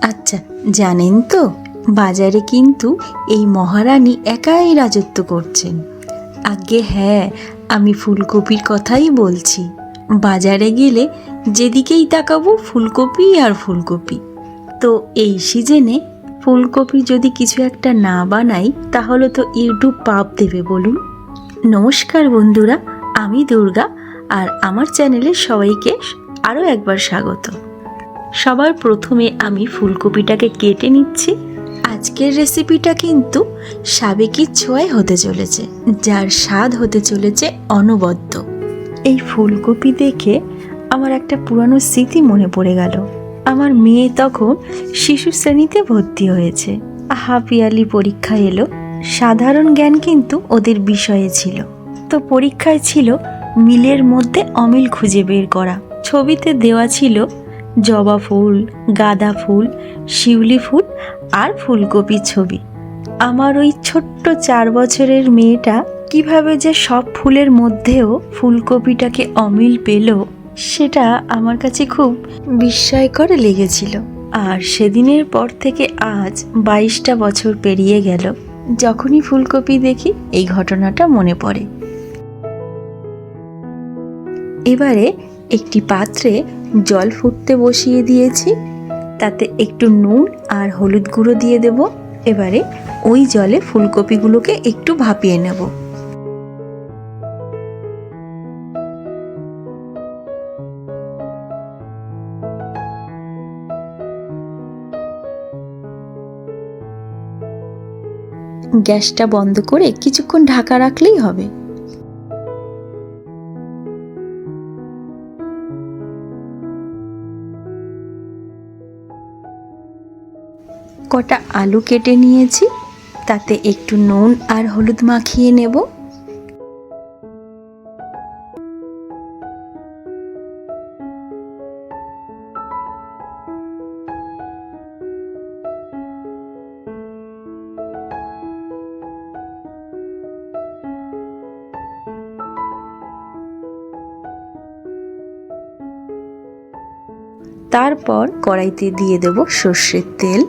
আচ্ছা, জানেন তো বাজারে কিন্তু এই মহারানী একাই রাজত্ব করছেন। আজ্ঞে হ্যাঁ, আমি ফুলকপির কথাই বলছি। বাজারে গেলে যেদিকেই তাকাবো ফুলকপি আর ফুলকপি। তো এই সিজনে ফুলকপি যদি কিছু একটা না বানাই তাহলে তো ইউটিউব পাপ দেবে বলুন। নমস্কার বন্ধুরা, আমি দুর্গা আর আমার চ্যানেলে সবাইকে আরও একবার স্বাগত। সবার প্রথমে আমি ফুলকপিটাকে কেটে নিচ্ছি। আজকের রেসিপিটা কিন্তু সাবেকির ছোঁয়ায় হতে চলেছে, যার স্বাদ হতে চলেছে অনবদ্য। এই ফুলকপি দেখে আমার একটা পুরানো স্মৃতি মনে পড়ে গেল। আমার মেয়ে তখন শিশু শ্রেণীতে ভর্তি হয়েছে। হাফ ইয়ারলি পরীক্ষা এলো। সাধারণ জ্ঞান কিন্তু ওদের বিষয়ে ছিল। তো পরীক্ষায় ছিল মিলের মধ্যে অমিল খুঁজে বের করা। ছবিতে দেওয়া ছিল জবা ফুল, গাঁদা ফুল, শিউলি ফুল আর ফুলকপির ছবি। আমার ওই ছোট্ট 4 বছরের মেয়েটা কিভাবে যে সব ফুলের মধ্যেও ফুলকপিটাকে অমিল পেল, সেটা আমার কাছে খুব বিস্ময়কর লেগেছিল। আর সেদিনের পর থেকে আজ 22টা বছর পেরিয়ে গেল। যখনই ফুলকপি দেখি এই ঘটনাটা মনে পড়ে। এবারে একটি পাত্রে জল ফুটতে বসিয়ে দিয়েছি। তাতে একটু নুন আর হলুদ গুঁড়ো দিয়ে দেব। এবারে ওই জলে ফুলকপিগুলোকে একটু ভাপিয়ে নেব। গ্যাসটা বন্ধ করে কিছুক্ষণ ঢাকা রাখলেই হবে। কটা আলু কেটে নিয়েছি, তাতে একটু নুন আর হলুদ মাখিয়ে নেব। তারপর কড়াইতে দিয়ে দেব সর্ষের তেল।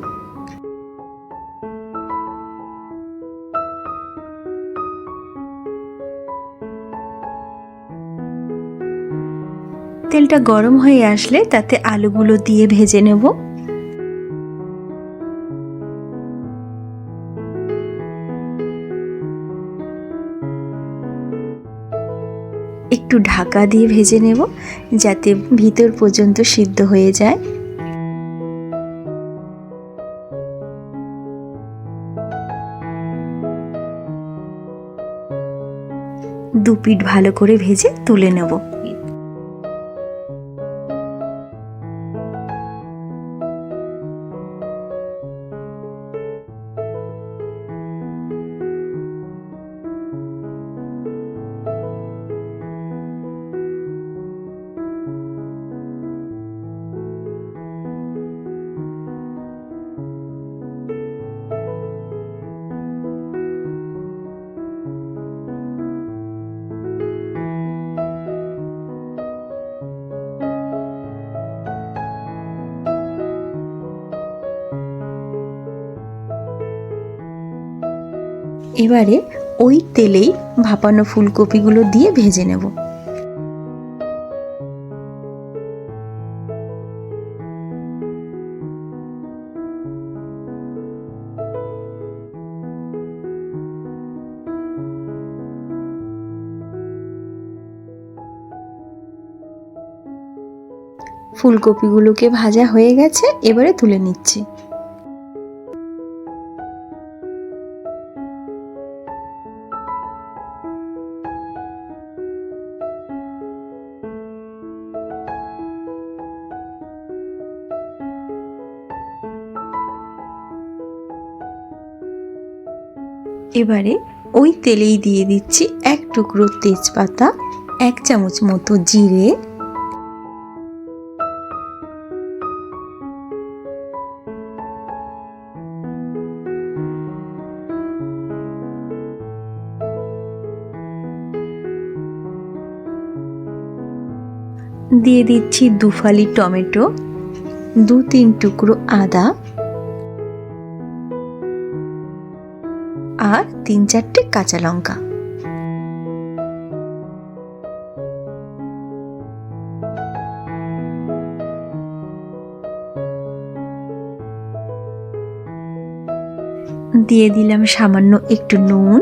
তেলটা গরম হয়ে আসলে তাতে আলুগুলো দিয়ে ভেজে নেব। একটু ঢাকা দিয়ে ভেজে নেব যাতে ভিতর পর্যন্ত সিদ্ধ হয়ে যায়। দু পিঠ ভালো করে ভেজে তুলে নেব। এবারে ওই তেলেই ভাপানো ফুলকপিগুলো দিয়ে ভেজে নেব। ফুলকপিগুলোকে ভাজা হয়ে গেছে, এবারে তুলে নিচ্ছি। এবারে ওই তেলেই দিয়ে দিচ্ছি 1 টুকরো তেজপাতা, 1 চামচ মতো জিরে, দিয়ে দিচ্ছি 2 ফালি টমেটো, 2-3 টুকরো আদা আর 3-4টে কাঁচা লঙ্কা। দিয়ে দিলাম সামান্য একটু নুন।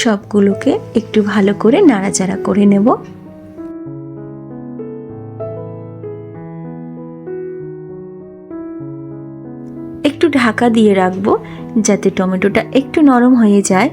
সবগুলোকে একটু ভালো করে নাড়াচাড়া করে নেব। একটু ঢাকা দিয়ে রাখবো যাতে টমেটোটা একটু নরম হয়ে যায়।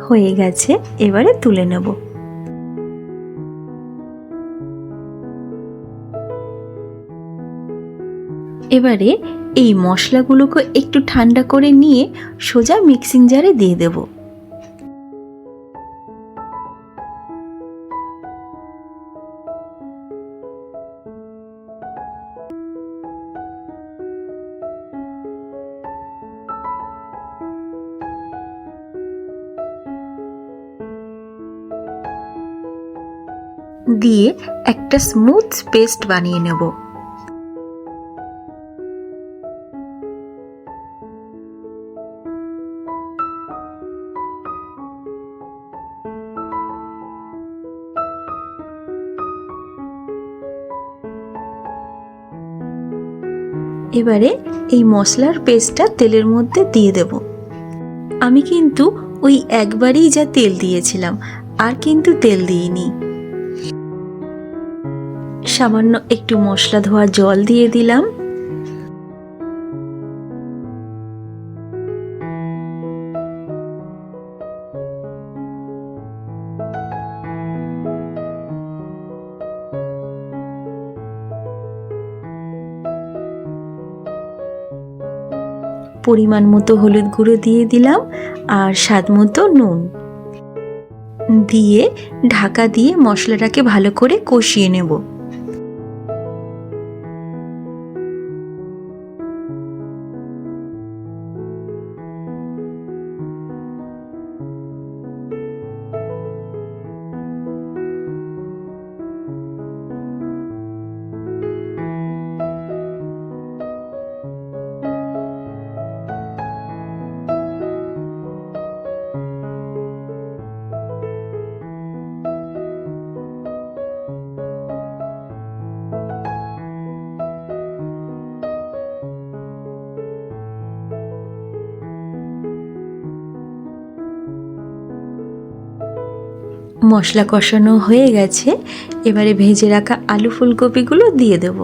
হয়ে গেছে, এবারে তুলে নেব। এবারে এই মশলাগুলোকে একটু ঠান্ডা করে নিয়ে সোজা মিক্সিং জারে দিয়ে দেব। দিয়ে একটা স্মুথ পেস্ট বানিয়ে নেব। এবারে এই মশলার পেস্টটা তেলের মধ্যে দিয়ে দেব। আমি কিন্তু ওই একবারই যা তেল দিয়েছিলাম, আর কিন্তু তেল দিইনি। সামান্য একটু মশলা ধোয়া জল দিয়ে দিলাম। পরিমাণ মতো হলুদ গুঁড়ো দিয়ে দিলাম আর স্বাদ মতো নুন দিয়ে ঢাকা দিয়ে মশলাটাকে ভালো করে কষিয়ে নেব। মশলা কষানো হয়ে গেছে, এবারে ভেজে রাখা আলু ফুলকপিগুলো দিয়ে দেব।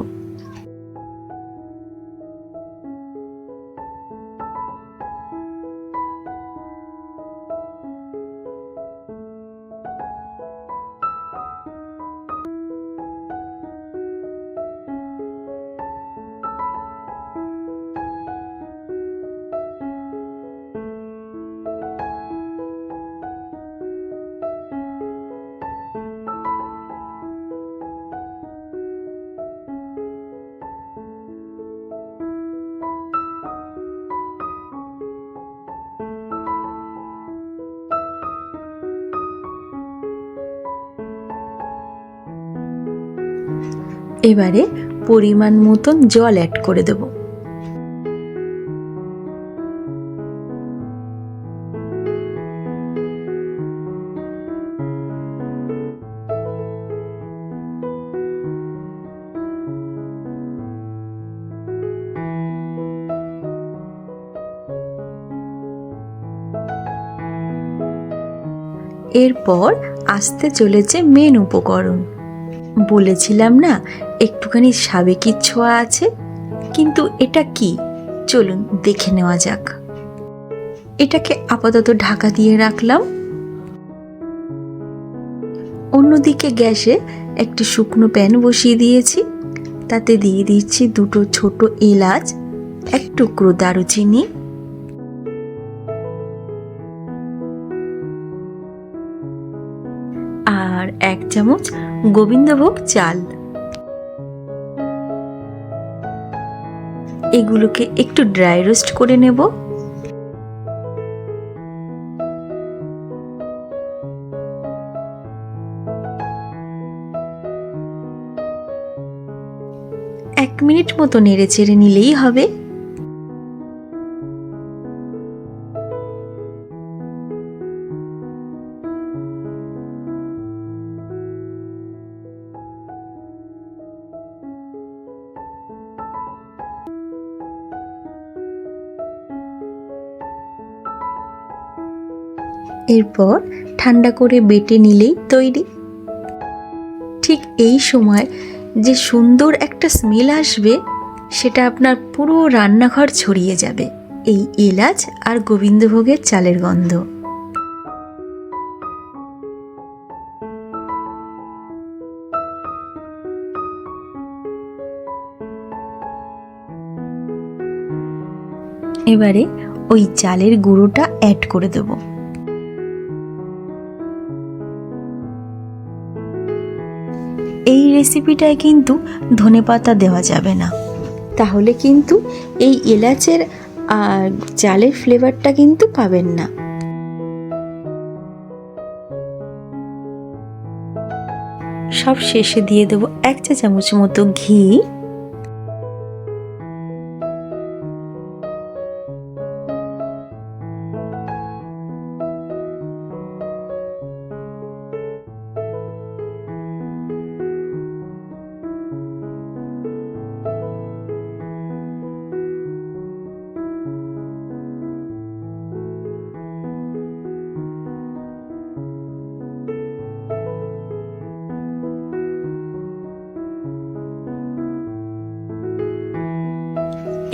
এবারে পরিমাণ মতন জল অ্যাড করে দেব। এরপর আসতে চলেছে মেন উপকরণ। বলেছিলাম না একটুখানি সাবেকি ছোঁয়া আছে, কিন্তু এটা কি চলুন দেখে নেওয়া যাক। এটাকে আপাতত ঢাকা দিয়ে রাখলাম। অন্যদিকে গ্যাসে একটি শুকনো প্যান বসিয়ে দিয়েছি, তাতে দিয়ে দিচ্ছি 2 ছোট এলাচ এক টুকরো দারুচিনি, আর 1 চামচ গোবিন্দভোগ চাল। এগুলোকে একটু ড্রাই রোস্ট করে নেব। এক মিনিট মতো নেড়ে চেড়ে নিলেই হবে। এরপর ঠান্ডা করে বেটে নিলেই তৈরি। ঠিক এই সময় যে সুন্দর একটা স্মেল আসবে, সেটা আপনার পুরো রান্নাঘর ছড়িয়ে যাবে এই এলাচ আর গোবিন্দভোগের চালের গন্ধ। এবারে ওই চালের গুঁড়োটা অ্যাড করে দেব। এই রেসিপিটায় কিন্তু ধনেপাতা দেওয়া যাবে না, তাহলে কিন্তু এই এলাচের আর চালের ফ্লেভারটা কিন্তু পাবেন না। সব শেষে দিয়ে দেব 1 চা চামচ মতো ঘি।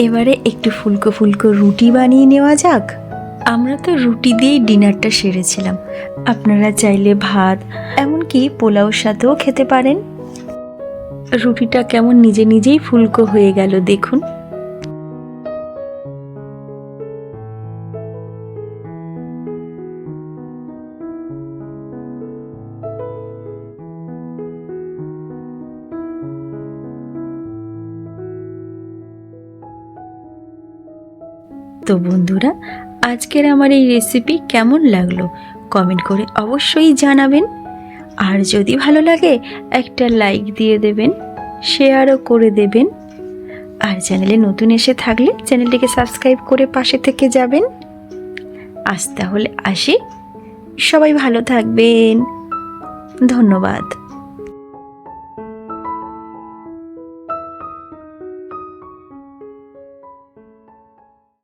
এবারে একটু ফুলকো ফুলকো রুটি বানিয়ে নেওয়া যাক। আমরা তো রুটি দিয়েই ডিনারটা সেরেছিলাম, আপনারা চাইলে ভাত এমনকি পোলাওর সাথেও খেতে পারেন। রুটিটা কেমন নিজে নিজেই ফুলকো হয়ে গেল দেখুন। তো বন্ধুরা, আজকের আমার এই রেসিপি কেমন লাগলো কমেন্ট করে অবশ্যই জানাবেন। আর যদি ভালো লাগে একটা লাইক দিয়ে দেবেন, শেয়ারও করে দেবেন। আর চ্যানেলে নতুন এসে থাকলে চ্যানেলটিকে সাবস্ক্রাইব করে পাশে থেকে যাবেন। আজ তাহলে আসি, সবাই ভালো থাকবেন, ধন্যবাদ।